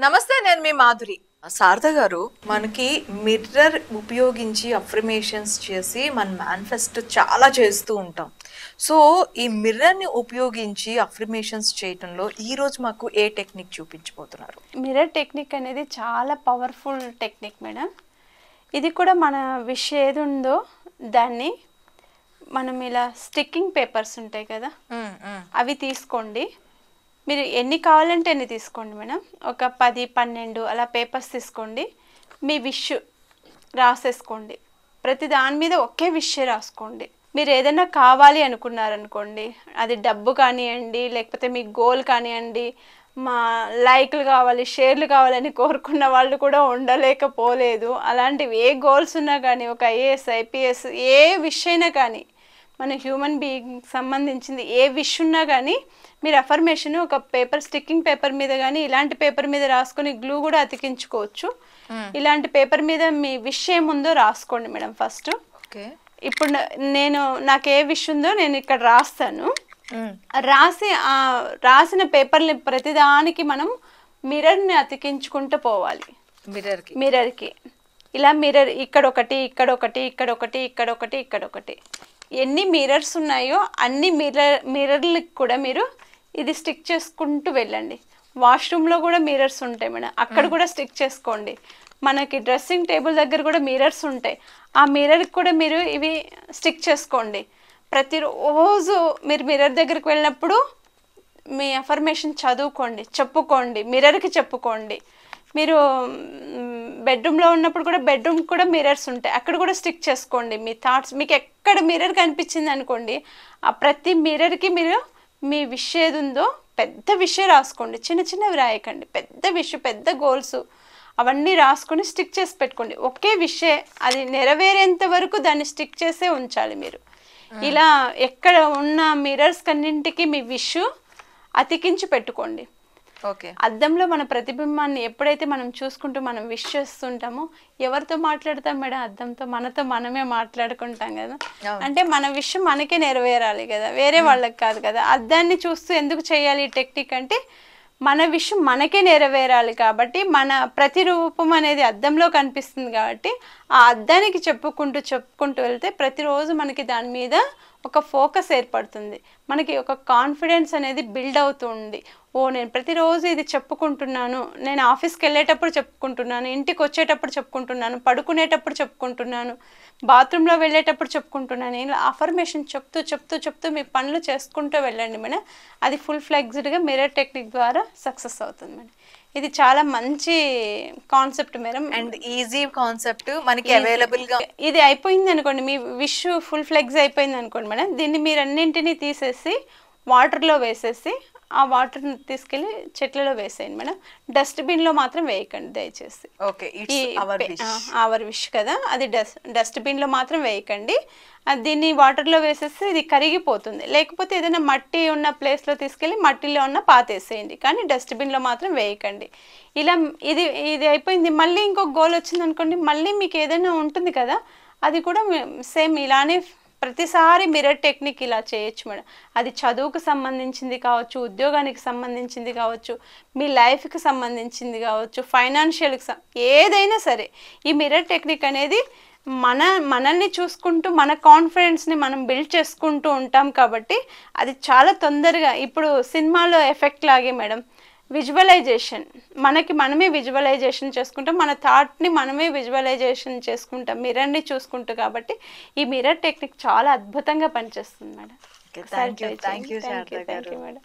నమస్తే, నేను మీ మాధురి. శారద గారు, మనకి మిర్రర్ ఉపయోగించి అఫర్మేషన్స్ చేసి మన మేనిఫెస్టో చాలా చేస్తూ ఉంటాం. సో ఈ మిర్రర్ని ఉపయోగించి అఫర్మేషన్స్ చేయటంలో ఈరోజు మాకు ఏ టెక్నిక్ చూపించబోతున్నారు? మిర్రర్ టెక్నిక్ అనేది చాలా పవర్ఫుల్ టెక్నిక్ మేడం. ఇది కూడా మన విష్ ఏది ఉందో దాన్ని మనం ఇలా స్టిక్కింగ్ పేపర్స్ ఉంటాయి కదా, అవి తీసుకోండి. మీరు ఎన్ని కావాలంటే ఎన్ని తీసుకోండి మేడం. ఒక 10-12 అలా పేపర్స్ తీసుకోండి. మీ విష్ రాసేసుకోండి. ప్రతి దాని మీద ఒకే విష్ రాసుకోండి. మీరు ఏదైనా కావాలి అనుకున్నారనుకోండి, అది డబ్బు కానివ్వండి, లేకపోతే మీ గోల్ కానివ్వండి, మా లైక్లు కావాలి, షేర్లు కావాలని కోరుకున్న వాళ్ళు కూడా ఉండలేకపోలేదు. అలాంటివి ఏ గోల్స్ ఉన్నా కానీ, ఒక ఐఏఎస్, ఐపీఎస్, ఏ విష్ అయినా కానీ, మన హ్యూమన్ బీయింగ్ సంబంధించింది ఏ విష్ ఉన్నా కానీ మీరు అఫర్మేషన్ ఒక పేపర్, స్టిక్కింగ్ పేపర్ మీద కానీ ఇలాంటి పేపర్ మీద రాసుకొని గ్లూ కూడా అతికించుకోవచ్చు. ఇలాంటి పేపర్ మీద మీ విష్ ఏముందో రాసుకోండి మేడం ఫస్ట్. ఇప్పుడు నాకు ఏ విష్ ఉందో నేను ఇక్కడ రాస్తాను. రాసిన పేపర్ని ప్రతిదానికి మనం మిర్రర్ని అతికించుకుంటూ పోవాలి. మిర్రర్కి ఇలా మిర్రర్ ఇక్కడొకటి, ఇక్కడొకటి, ఇక్కడొకటి, ఇక్కడొకటి, ఇక్కడొకటి, ఎన్ని మిర్రర్స్ ఉన్నాయో అన్ని మిర్రర్లకు కూడా మీరు ఇది స్టిక్ చేసుకుంటూ వెళ్ళండి. వాష్రూమ్లో కూడా మిర్రర్స్ ఉంటాయి మేడం, అక్కడ కూడా స్టిక్ చేసుకోండి. మనకి డ్రెస్సింగ్ టేబుల్ దగ్గర కూడా మిర్రర్స్ ఉంటాయి, ఆ మిర్రర్కి కూడా మీరు ఇవి స్టిక్ చేసుకోండి. ప్రతిరోజు మీరు మిర్రర్ దగ్గరికి వెళ్ళినప్పుడు మీ అఫర్మేషన్ చదువుకోండి, చెప్పుకోండి, మిర్రర్కి చెప్పుకోండి. మీరు బెడ్రూమ్లో ఉన్నప్పుడు కూడా బెడ్రూమ్ కూడా మిర్రర్స్ ఉంటాయి, అక్కడ కూడా స్టిక్ చేసుకోండి మీ థాట్స్. మీకు ఎక్కడ మిర్రర్ కనిపించింది అనుకోండి, ఆ ప్రతి మిర్రర్కి మీరు మీ విష్ ఏది ఉందో పెద్ద విషయం రాసుకోండి. చిన్న చిన్నవి రాయకండి, పెద్ద విషయం, పెద్ద గోల్స్ అవన్నీ రాసుకొని స్టిక్ చేసి పెట్టుకోండి. ఒకే విషయం అది నెరవేరేంత వరకు దాన్ని స్టిక్ చేసే ఉంచాలి మీరు. ఇలా ఎక్కడ ఉన్న మిర్రర్స్ కన్నింటికి మీ విష్ అతికించి పెట్టుకోండి. అద్దంలో మన ప్రతిబింబాన్ని ఎప్పుడైతే మనం చూసుకుంటూ మనం విష్ చేస్తుంటామో, ఎవరితో మాట్లాడతాం మేడం? అద్దంతో. మనతో మనమే మాట్లాడుకుంటాం కదా. అంటే మన విష్ మనకే నెరవేరాలి కదా, వేరే వాళ్ళకి కాదు కదా. అద్దాన్ని చూస్తూ ఎందుకు చేయాలి ఈ టెక్నిక్ అంటే, మన విష్ మనకే నెరవేరాలి కాబట్టి, మన ప్రతిరూపం అనేది అద్దంలో కనిపిస్తుంది కాబట్టి, ఆ అద్దానికి చెప్పుకుంటూ వెళ్తే ప్రతిరోజు మనకి దాని మీద ఒక ఫోకస్ ఏర్పడుతుంది. మనకి ఒక కాన్ఫిడెన్స్ అనేది బిల్డ్ అవుతుంది. నేను ప్రతిరోజు ఇది చెప్పుకుంటున్నాను, నేను ఆఫీస్కి వెళ్ళేటప్పుడు చెప్పుకుంటున్నాను, ఇంటికి వచ్చేటప్పుడు చెప్పుకుంటున్నాను, పడుకునేటప్పుడు చెప్పుకుంటున్నాను, బాత్రూంలో వెళ్ళేటప్పుడు చెప్పుకుంటున్నాను. ఇలా అఫర్మేషన్ చెప్తూ మీ పనులు చేసుకుంటూ వెళ్ళండి మేడం. అది ఫుల్ ఫ్లెక్స్డ్గా మిర్రర్ టెక్నిక్ ద్వారా సక్సెస్ అవుతుంది మేడం. ఇది చాలా మంచి concept madam, and easy concept, మనకి అవైలబుల్గా. ఇది అయిపోయింది అనుకోండి, మీ విష్ ఫుల్ ఫ్లెక్స్ అయిపోయింది అనుకోండి మేడం, దీన్ని మీరు అన్నింటినీ తీసేసి వాటర్లో వేసేసి ఆ వాటర్ని తీసుకెళ్ళి చెట్లలో వేసేయండి మేడం. డస్ట్బిన్లో మాత్రం వేయకండి దయచేసి. అవర్ విష్ కదా, అది డస్ట్బిన్లో మాత్రం వేయకండి. దీన్ని వాటర్లో వేసేస్తే ఇది కరిగిపోతుంది. లేకపోతే ఏదైనా మట్టి ఉన్న ప్లేస్లో తీసుకెళ్ళి మట్టిలో ఉన్న పాతేసేయండి, కానీ డస్ట్బిన్లో మాత్రం వేయకండి. ఇలా ఇది అయిపోయింది. మళ్ళీ ఇంకొక గోల్ వచ్చింది అనుకోండి, మళ్ళీ మీకు ఏదైనా ఉంటుంది కదా, అది కూడా సేమ్ ఇలానే ప్రతిసారి మిర్రర్ టెక్నిక్ ఇలా చేయొచ్చు మేడం. అది చదువుకు సంబంధించింది కావచ్చు, ఉద్యోగానికి సంబంధించింది కావచ్చు, మీ లైఫ్కి సంబంధించింది కావచ్చు, ఫైనాన్షియల్కి ఏదైనా సరే ఈ మిర్రర్ టెక్నిక్ అనేది మనల్ని చూసుకుంటూ మన కాన్ఫిడెన్స్ని మనం బిల్డ్ చేసుకుంటూ ఉంటాం కాబట్టి అది చాలా తొందరగా. ఇప్పుడు సినిమాలో ఎఫెక్ట్ లాగే మేడం, విజువలైజేషన్, మనమే విజువలైజేషన్ చేసుకుంటాం, మన థాట్ని మనమే విజువలైజేషన్ చేసుకుంటాం మిర్రర్ని చూసుకుంటూ. కాబట్టి ఈ మిర్రర్ టెక్నిక్ చాలా అద్భుతంగా పనిచేస్తుంది మేడం. Thank you madam.